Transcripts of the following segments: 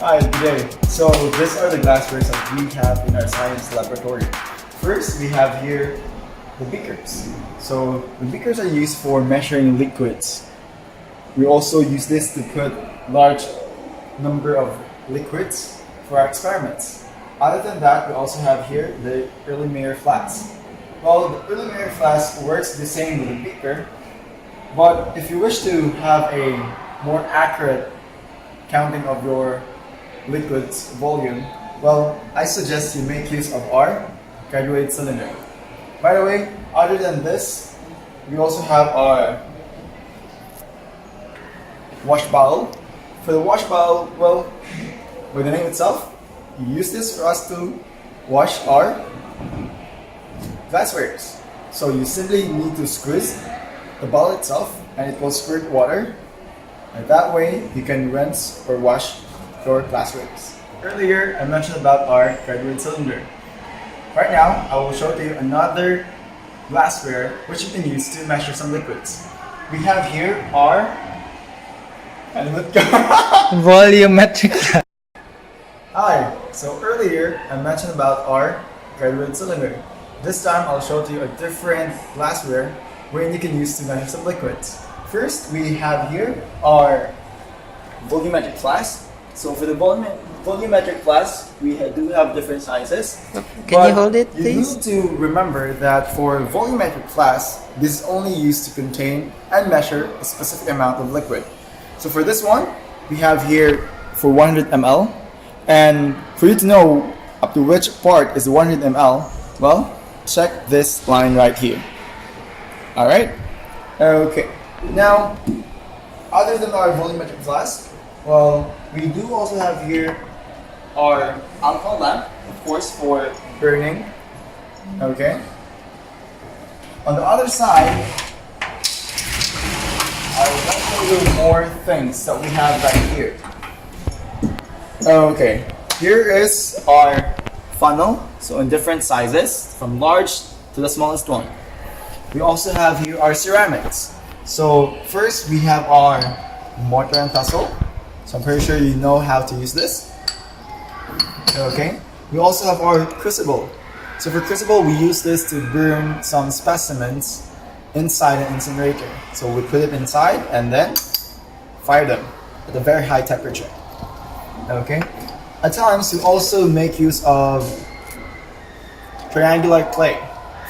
Hi, good day. So these are the glasswares that we have in our science laboratory. First, we have here the beakers. So the beakers are used for measuring liquids. We also use this to put large number of liquids for our experiments. Other than that, we also have here the early Mayer flask. Well, the early Mayer flask works the same with the beaker, but if you wish to have a more accurate counting of your liquid's volume, well, I suggest you make use of our graduated cylinder. By the way, other than this, we also have our wash bottle. For the wash bottle, well, by the name itself, you use this for us to wash our glasswares. So you simply need to squeeze the bottle itself and it will squirt water, and that way you can rinse or wash your glasswares. Earlier, I mentioned about our graduated cylinder. Right now, I will show to you another glassware which you can use to measure some liquids. We have here our Volumetric. Hi, so earlier I mentioned about our graduated cylinder. This time I'll show to you a different glassware where you can use to measure some liquids. First, we have here our volumetric flask. So for the volumetric flask, we do have different sizes. Can you hold it, You please? need to remember that for volumetric flask, this is only used to contain and measure a specific amount of liquid. So for this one, we have here for 100 ml. And for you to know up to which part is 100 ml, well, check this line right here. Alright? Okay. Now, other than our volumetric flask, well, we do also have here our alcohol lamp, of course, for burning. Okay. On the other side, I will show you more things that we have right here. Okay, here is our funnel, so in different sizes, from large to the smallest one. We also have here our ceramics. So first we have our mortar and pestle. So I'm pretty sure you know how to use this. Okay. We also have our crucible. So for crucible, we use this to burn some specimens inside an incinerator. So we put it inside and then fire them at a very high temperature. Okay. At times, we also make use of triangular clay.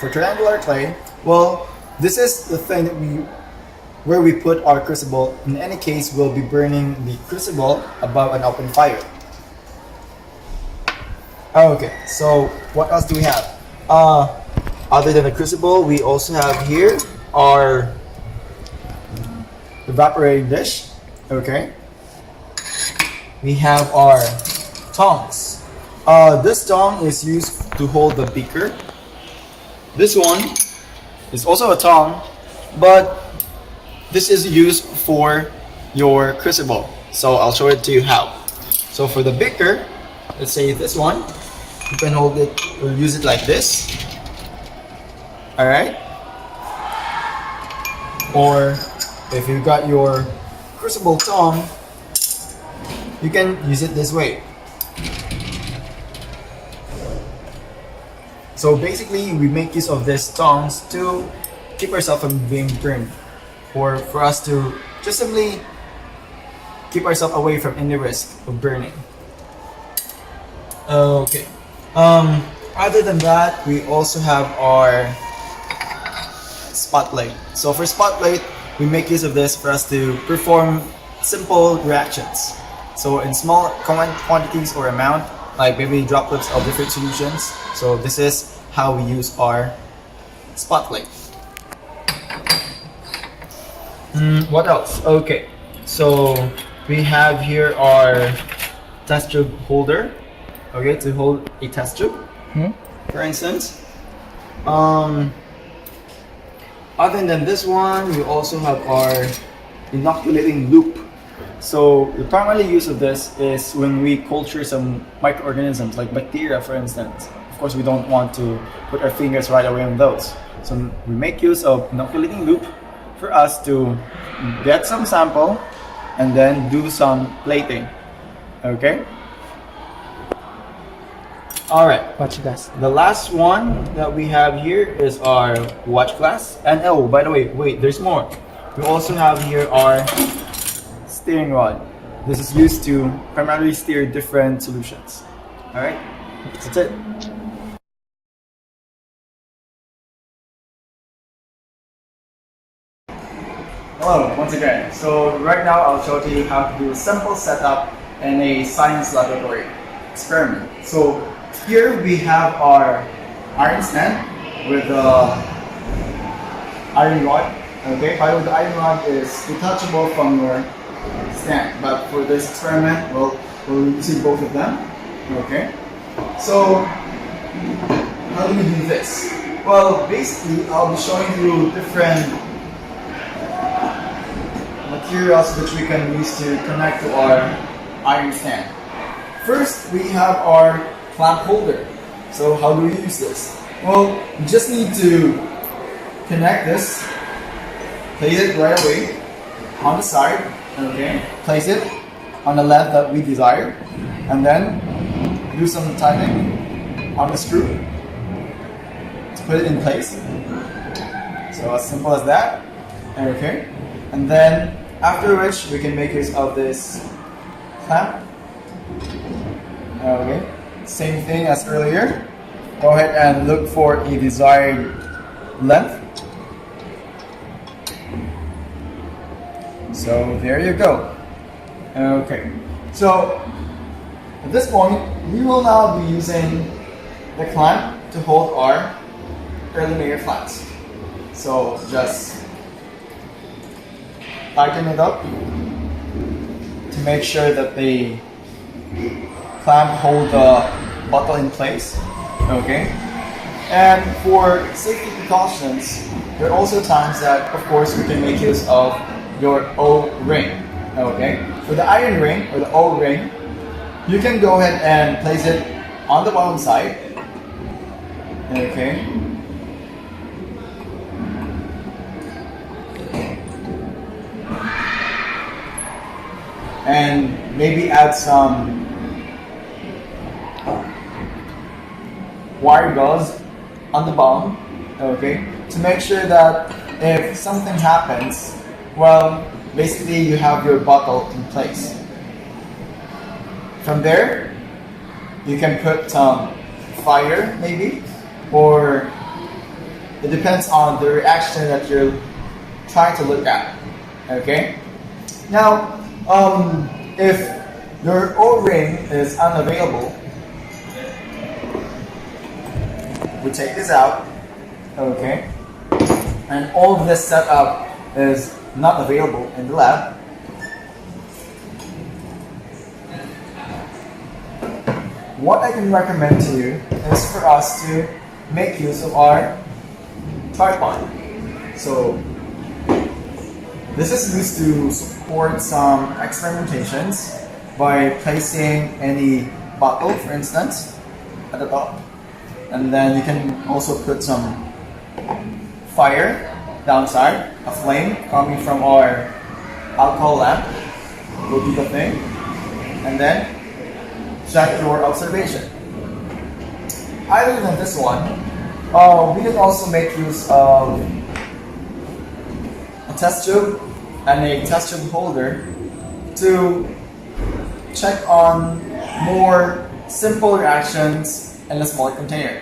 For triangular clay, well, this is the thing that where we put our crucible. In any case, we'll be burning the crucible above an open fire. Okay, so what else do we have? Other than the crucible, we also have here our evaporating dish. Okay. We have our tongs. This tong is used to hold the beaker. This one is also a tong, but this is used for your crucible. So I'll show it to you how. So for the beaker, let's say this one, you can hold it or use it like this. Alright? Or if you've got your crucible tong, you can use it this way. So basically, we make use of these tongs to keep ourselves from being burned, or for us to just simply keep ourselves away from any risk of burning. Okay. Other than that, we also have our spotlight. So for spotlight, we make use of this for us to perform simple reactions. So in small quantities or amount, like maybe droplets of different solutions. So this is how we use our spotlight. What else? Okay, so we have here our test tube holder. Okay, to hold a test tube. For instance. Other than this one, we also have our inoculating loop. So the primary use of this is when we culture some microorganisms like bacteria, for instance. Of course, we don't want to put our fingers right away on those. So we make use of inoculating loop for us to get some sample and then do some plating. Okay? All right. Watch glass. The last one that we have here is our watch glass. And oh, by the way, wait, there's more. We also have here our steering rod. This is used to primarily steer different solutions. All right, that's it. Hello, once again. So right now I'll show you how to do a simple setup in a science laboratory experiment. So here we have our iron stand with the iron rod. Okay, by the way, the iron rod is detachable from your stand, but for this experiment, we'll use both of them. Okay, so how do we do this? Well, basically, I'll be showing you different materials which we can use to connect to our iron stand. First, we have our clamp holder. So how do we use this? Well, you just need to connect this, place it right away on the side, okay? Place it on the length that we desire, and then do some tightening on the screw to put it in place. So as simple as that, okay? And then after which we can make use of this clamp. Okay, same thing as earlier. Go ahead and look for a desired length. So there you go. Okay, so at this point we will now be using the clamp to hold our early mayor flaps. So just tighten it up to make sure that the clamp hold the bottle in place. Okay, and for safety precautions, there are also times that, of course, we can make use of your O-ring. Okay, for the iron ring or the O-ring, you can go ahead and place it on the bottom side. Okay. And maybe add some wire gauze on the bottom, okay, to make sure that if something happens, well, basically you have your bottle in place. From there, you can put some fire maybe, or it depends on the reaction that you're trying to look at, okay? Now, if your O-ring is unavailable, we take this out, okay, and all of this setup is not available in the lab. What I can recommend to you is for us to make use of our tripod. So this is used to support some experimentations by placing any bottle, for instance, at the top. And then you can also put some fire downside, a flame coming from our alcohol lamp will do the thing. And then check your observation. Other than this one, we can also make use of a test tube and a test tube holder to check on more simple reactions in a smaller container.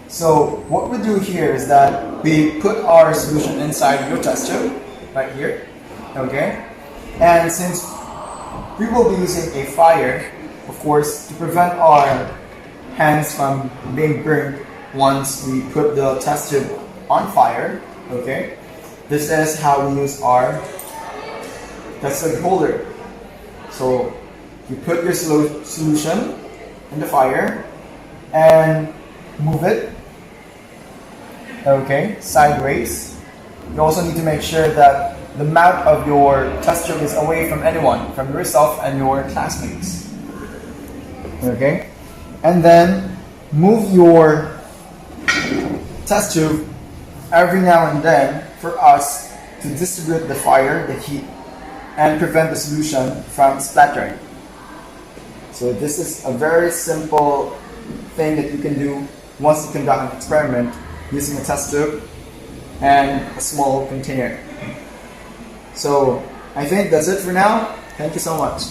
So what we do here is that we put our solution inside your test tube, right here, okay? And since we will be using a fire, of course, to prevent our hands from being burned once we put the test tube on fire, okay? This is how we use our test tube holder. So you put your solution in the fire and move it, okay, sideways. You also need to make sure that the mouth of your test tube is away from anyone, from yourself and your classmates. Okay, and then move your test tube every now and then for us to distribute the fire, the heat, and prevent the solution from splattering. So this is a very simple thing that you can do once you conduct an experiment using a test tube and a small container. So I think that's it for now. Thank you so much.